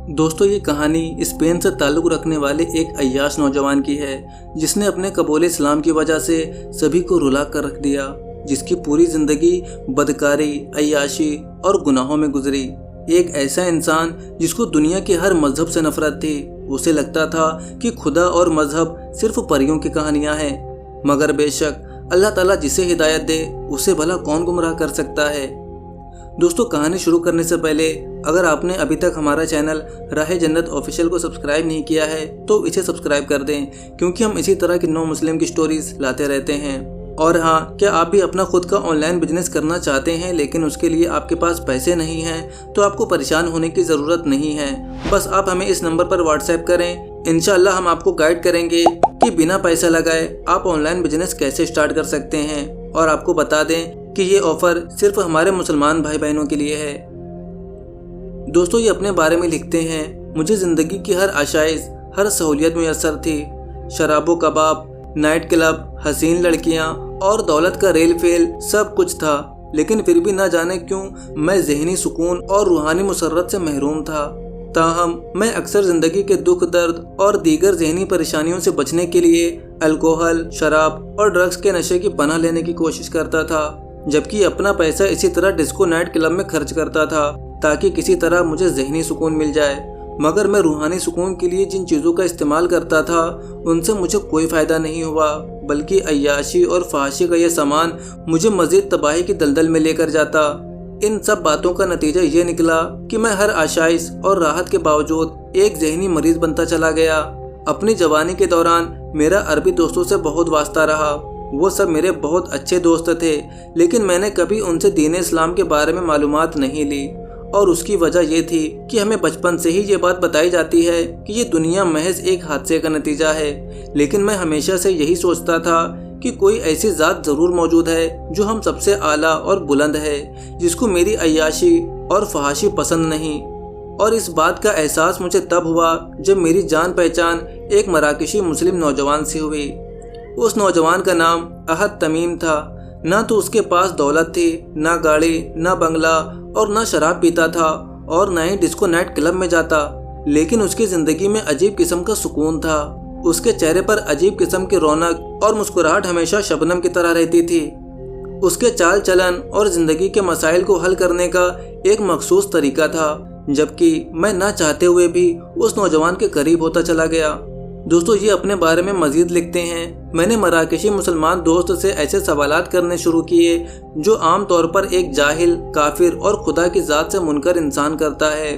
दोस्तों ये कहानी स्पेन से ताल्लुक़ रखने वाले एक अय्याश नौजवान की है जिसने अपने कबूल इस्लाम की वजह से सभी को रुला कर रख दिया, जिसकी पूरी ज़िंदगी बदकारी, अय्याशी और गुनाहों में गुजरी। एक ऐसा इंसान जिसको दुनिया के हर मज़हब से नफरत थी। उसे लगता था कि खुदा और मज़हब सिर्फ परियों की कहानियाँ हैं, मगर बेशक अल्लाह ताला जिसे हिदायत दे उसे भला कौन गुमराह कर सकता है। दोस्तों कहानी शुरू करने से पहले अगर आपने अभी तक हमारा चैनल राह जन्नत ऑफिशियल को सब्सक्राइब नहीं किया है तो इसे सब्सक्राइब कर दें, क्योंकि हम इसी तरह की नो मुस्लिम की स्टोरीज लाते रहते हैं। और हाँ, क्या आप भी अपना खुद का ऑनलाइन बिजनेस करना चाहते हैं लेकिन उसके लिए आपके पास पैसे नहीं हैं, तो आपको परेशान होने की ज़रूरत नहीं है। बस आप हमें इस नंबर पर व्हाट्सएप करें, इंशाअल्लाह हम आपको गाइड करेंगे कि बिना पैसा लगाए आप ऑनलाइन बिजनेस कैसे स्टार्ट कर सकते हैं। और आपको बता दें कि ये ऑफ़र सिर्फ हमारे मुसलमान भाई बहनों के लिए है। दोस्तों ये अपने बारे में लिखते हैं, मुझे ज़िंदगी की हर आशाइश, हर सहूलियत मुयस्सर थी। शराबो कबाब, नाइट क्लब, हसीन लड़कियां और दौलत का रेल फेल सब कुछ था, लेकिन फिर भी न जाने क्यों मैं ज़हनी सुकून और रूहानी मुसर्रत से महरूम था। ताहम मैं अक्सर ज़िंदगी के दुख दर्द और दीगर ज़हनी परेशानियों से बचने के लिए अल्कोहल, शराब और ड्रग्स के नशे की पनाह लेने की कोशिश करता था, जबकि अपना पैसा इसी तरह डिस्को नाइट क्लब में खर्च करता था ताकि किसी तरह मुझे ज़हनी सुकून मिल जाए। मगर मैं रूहानी सुकून के लिए जिन चीज़ों का इस्तेमाल करता था उनसे मुझे कोई फ़ायदा नहीं हुआ, बल्कि अय्याशी और फहाशी का यह सामान मुझे मज़ीद तबाही की दलदल में लेकर जाता। इन सब बातों का नतीजा ये निकला कि मैं हर आशाइश और राहत के बावजूद एक ज़हनी मरीज़ बनता चला गया। अपनी जवानी के दौरान मेरा अरबी दोस्तों से बहुत वास्ता रहा। वो सब मेरे बहुत अच्छे दोस्त थे, लेकिन मैंने कभी उनसे दीन इस्लाम के बारे में मालूमात नहीं ली। और उसकी वजह ये थी कि हमें बचपन से ही ये बात बताई जाती है कि ये दुनिया महज एक हादसे का नतीजा है। लेकिन मैं हमेशा से यही सोचता था कि कोई ऐसी ज़ात ज़रूर मौजूद है जो हम सबसे आला और बुलंद है, जिसको मेरी अय्याशी और फहाशी पसंद नहीं। और इस बात का एहसास मुझे तब हुआ जब मेरी जान पहचान एक मराकशी मुस्लिम नौजवान से हुई। उस नौजवान का नाम अहद तमीम था। ना तो उसके पास दौलत थी, ना गाड़ी, ना बंगला और ना शराब पीता था और ना ही डिस्को नाइट क्लब में जाता, लेकिन उसकी ज़िंदगी में अजीब किस्म का सुकून था। उसके चेहरे पर अजीब किस्म की रौनक और मुस्कुराहट हमेशा शबनम की तरह रहती थी। उसके चाल चलन और ज़िंदगी के मसाइल को हल करने का एक मखसूस तरीका था, जबकि मैं ना चाहते हुए भी उस नौजवान के करीब होता चला गया। दोस्तों ये अपने बारे में मज़ीद लिखते हैं, मैंने मराकशी मुसलमान दोस्त से ऐसे सवालात करने शुरू किए जो आम तौर पर एक जाहिल, काफिर और खुदा की ज़ात से मुनकर इंसान करता है।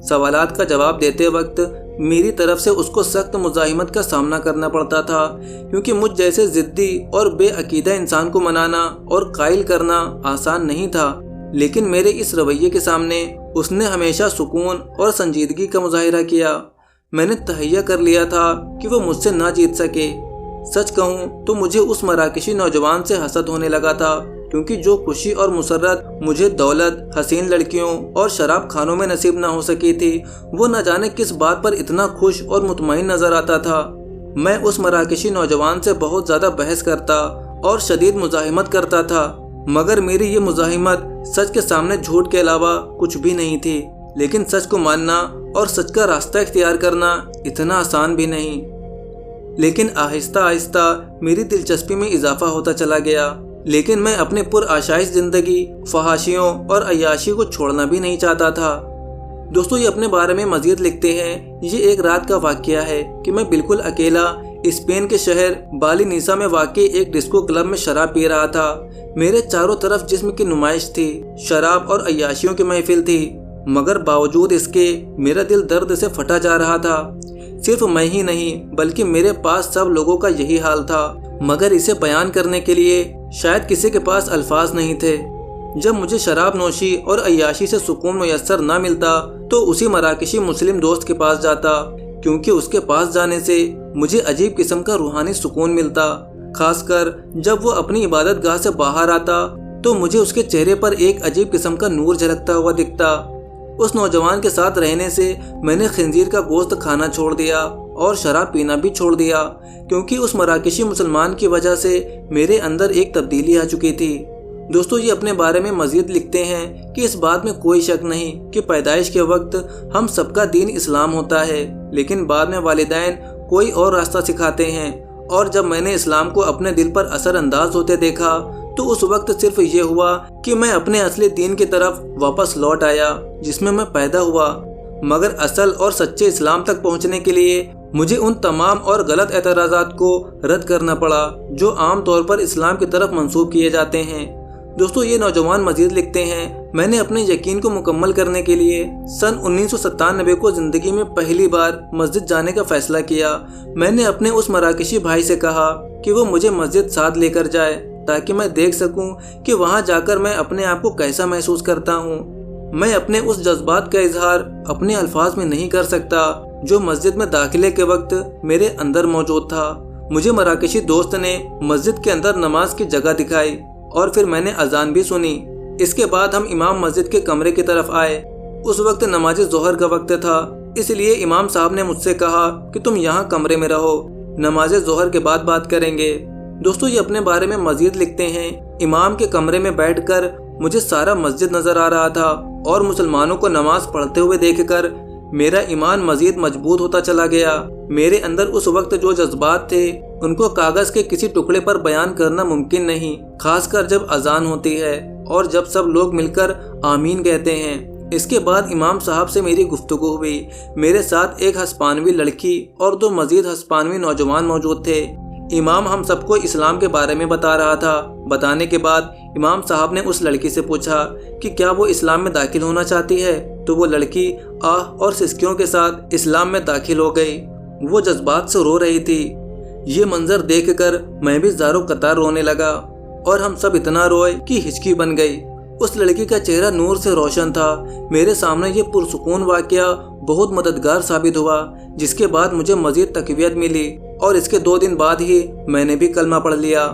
सवालात का जवाब देते वक्त मेरी तरफ से उसको सख्त मुज़ाहिमत का सामना करना पड़ता था, क्योंकि मुझ जैसे ज़िद्दी और बेअकीदा इंसान को मनाना और कायल करना आसान नहीं था। लेकिन मेरे इस रवैये के सामने उसने हमेशा सुकून और संजीदगी का मुजाहिरा किया। मैंने तहैया कर लिया था कि वो मुझसे ना जीत सके। सच कहूँ तो मुझे उस मराकशी नौजवान से हसद होने लगा था, क्योंकि जो खुशी और मुसर्रत मुझे दौलत, हसीन लड़कियों और शराब खानों में नसीब ना हो सकी थी, वो न जाने किस बात पर इतना खुश और मुतमईन नजर आता था। मैं उस मराकशी नौजवान से बहुत ज़्यादा बहस करता और शदीद मुज़ाहिमत करता था, मगर मेरी ये मुज़ाहिमत सच के सामने झूठ के अलावा कुछ भी नहीं थी। लेकिन सच को मानना और सच का रास्ता इख्तियार करना इतना आसान भी नहीं। लेकिन आहिस्ता आहिस्ता मेरी दिलचस्पी में इजाफा होता चला गया, लेकिन मैं अपने पुरआशाइश ज़िंदगी, फहाशियों और अय्याशी को छोड़ना भी नहीं चाहता था। दोस्तों ये अपने बारे में मज़ीद लिखते हैं, ये एक रात का वाक़या है कि मैं बिल्कुल अकेला स्पेन के शहर बालिनीसा में वाक़ई एक डिस्को क्लब में शराब पी रहा था। मेरे चारों तरफ जिस्म की नुमाइश थी, शराब और अय्याशियों की महफिल थी, मगर बावजूद इसके मेरा दिल दर्द से फटा जा रहा था। सिर्फ मैं ही नहीं बल्कि मेरे पास सब लोगों का यही हाल था, मगर इसे बयान करने के लिए शायद किसी के पास अल्फाज नहीं थे। जब मुझे शराब नोशी और अय्याशी से सुकून मुयस्सर ना मिलता तो उसी मराकशी मुस्लिम दोस्त के पास जाता, क्योंकि उसके पास जाने से मुझे अजीब किस्म का रूहानी सुकून मिलता। खासकर जब वो अपनी इबादत गाह से बाहर आता तो मुझे उसके चेहरे पर एक अजीब किस्म का नूर झलकता हुआ दिखता। उस नौजवान के साथ रहने से मैंने खंजीर का गोश्त खाना छोड़ दिया और शराब पीना भी छोड़ दिया, क्योंकि उस मराकशी मुसलमान की वजह से मेरे अंदर एक तब्दीली आ चुकी थी। दोस्तों ये अपने बारे में मज़ीद लिखते हैं कि इस बात में कोई शक नहीं कि पैदाइश के वक्त हम सबका दीन इस्लाम होता है, लेकिन बाद में वालिदैन कोई और रास्ता सिखाते हैं, और जब मैंने इस्लाम को अपने दिल पर असर अंदाज होते देखा तो उस वक्त सिर्फ ये हुआ कि मैं अपने असली दीन की तरफ वापस लौट आया जिसमें मैं पैदा हुआ। मगर असल और सच्चे इस्लाम तक पहुंचने के लिए मुझे उन तमाम और गलत एतराज़ात को रद्द करना पड़ा जो आम तौर पर इस्लाम की तरफ मंसूब किए जाते हैं। दोस्तों ये नौजवान मजीद लिखते हैं, मैंने अपने यकीन को मुकम्मल करने के लिए सन 1997 को ज़िंदगी में पहली बार मस्जिद जाने का फ़ैसला किया। मैंने अपने उस मराकशी भाई से कहा कि वो मुझे मस्जिद साथ लेकर जाए ताकि मैं देख सकूं कि वहां जाकर मैं अपने आप को कैसा महसूस करता हूं। मैं अपने उस जज्बात का इजहार अपने अल्फाज में नहीं कर सकता जो मस्जिद में दाखिले के वक्त मेरे अंदर मौजूद था। मुझे मराकशी दोस्त ने मस्जिद के अंदर नमाज की जगह दिखाई और फिर मैंने अजान भी सुनी। इसके बाद हम इमाम मस्जिद के कमरे की तरफ आए। उस वक्त नमाज ज़ोहर का वक्त था, इसलिए इमाम साहब ने मुझसे कहा कि तुम यहाँ कमरे में रहो, नमाज ज़ोहर के बाद बात करेंगे। दोस्तों ये अपने बारे में मजीद लिखते हैं, इमाम के कमरे में बैठकर मुझे सारा मस्जिद नजर आ रहा था और मुसलमानों को नमाज पढ़ते हुए देखकर मेरा ईमान मजीद मजबूत होता चला गया। मेरे अंदर उस वक्त जो जज्बात थे उनको कागज के किसी टुकड़े पर बयान करना मुमकिन नहीं, खासकर जब अजान होती है और जब सब लोग मिलकर आमीन कहते हैं। इसके बाद इमाम साहब से मेरी गुफ्तगू हुई। मेरे साथ एक हस्पानवी लड़की और 2 मजीद हस्पानवी नौजवान मौजूद थे। इमाम हम सबको इस्लाम के बारे में बता रहा था। बताने के बाद इमाम साहब ने उस लड़की से पूछा कि क्या वो इस्लाम में दाखिल होना चाहती है, तो वो लड़की आह और सिसकियों के साथ इस्लाम में दाखिल हो गई। वो जज्बात से रो रही थी। ये मंजर देखकर मैं भी ज़ारो कतार रोने लगा और हम सब इतना रोए कि हिचकी बन गई। उस लड़की का चेहरा नूर से रोशन था। मेरे सामने ये पुरसुकून वाक़या बहुत मददगार साबित हुआ, जिसके बाद मुझे मज़ीद तक़वियत मिली और इसके 2 दिन बाद ही मैंने भी कलमा पढ़ लिया।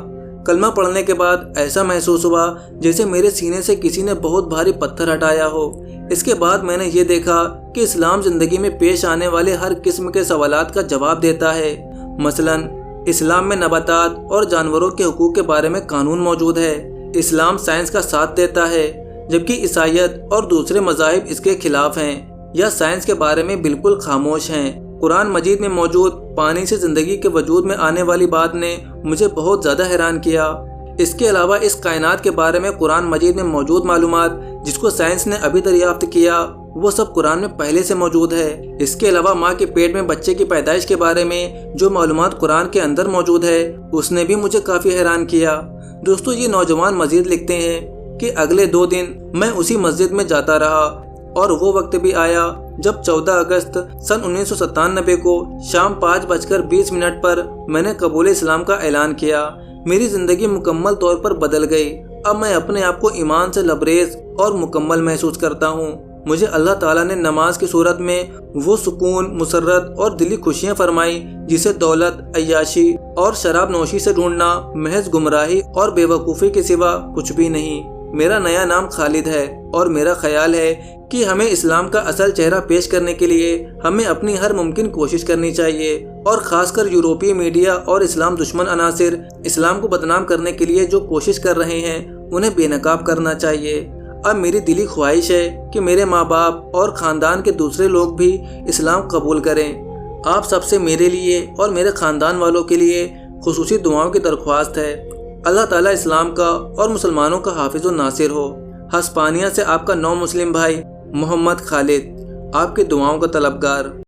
कलमा पढ़ने के बाद ऐसा महसूस हुआ जैसे मेरे सीने से किसी ने बहुत भारी पत्थर हटाया हो। इसके बाद मैंने ये देखा कि इस्लाम ज़िंदगी में पेश आने वाले हर किस्म के सवालात का जवाब देता है। मसलन इस्लाम में नबातात और जानवरों के हुकूक के बारे में कानून मौजूद है। इस्लाम साइंस का साथ देता है, जबकि ईसाईयत और दूसरे मज़ाहिब इसके खिलाफ हैं या साइंस के बारे में बिल्कुल खामोश हैं। कुरान मजीद में मौजूद पानी से ज़िंदगी के वजूद में आने वाली बात ने मुझे बहुत ज़्यादा हैरान किया। इसके अलावा इस कायनात के बारे में कुरान मजीद में मौजूद मालूमात जिसको साइंस ने अभी दरियाफ्त किया वो सब कुरान में पहले से मौजूद है। इसके अलावा माँ के पेट में बच्चे की पैदाइश के बारे में जो मालूमात कुरान के अंदर मौजूद है उसने भी मुझे काफ़ी हैरान किया। दोस्तों ये नौजवान मजीद लिखते हैं कि अगले 2 दिन मैं उसी मस्जिद में जाता रहा और वो वक्त भी आया जब 14 अगस्त सन 1997 को शाम 5:20 पर मैंने कबूल इस्लाम का ऐलान किया। मेरी ज़िंदगी मुकम्मल तौर पर बदल गई। अब मैं अपने आप को ईमान से लबरेज और मुकम्मल महसूस करता हूँ। मुझे अल्लाह ताला ने नमाज की सूरत में वो सुकून, मुसर्रत और दिली खुशियाँ फरमाई जिसे दौलत, अय्याशी और शराब नोशी से ढूंढना महज गुमराही और बेवकूफ़ी के सिवा कुछ भी नहीं। मेरा नया नाम खालिद है और मेरा ख्याल है कि हमें इस्लाम का असल चेहरा पेश करने के लिए हमें अपनी हर मुमकिन कोशिश करनी चाहिए और ख़ासकर यूरोपीय मीडिया और इस्लाम दुश्मन अनासिर इस्लाम को बदनाम करने के लिए जो कोशिश कर रहे हैं उन्हें बेनकाब करना चाहिए। अब मेरी दिली ख्वाहिश है कि मेरे माँ बाप और ख़ानदान के दूसरे लोग भी इस्लाम कबूल करें। आप सबसे मेरे लिए और मेरे ख़ानदान वालों के लिए खुसूसी दुआओं की दरख्वास्त है। अल्लाह ताला इस्लाम का और मुसलमानों का हाफिज़ व नासिर हो। हस्पानिया से आपका नौ मुस्लिम भाई मोहम्मद खालिद, आपकी दुआओं का तलबगार।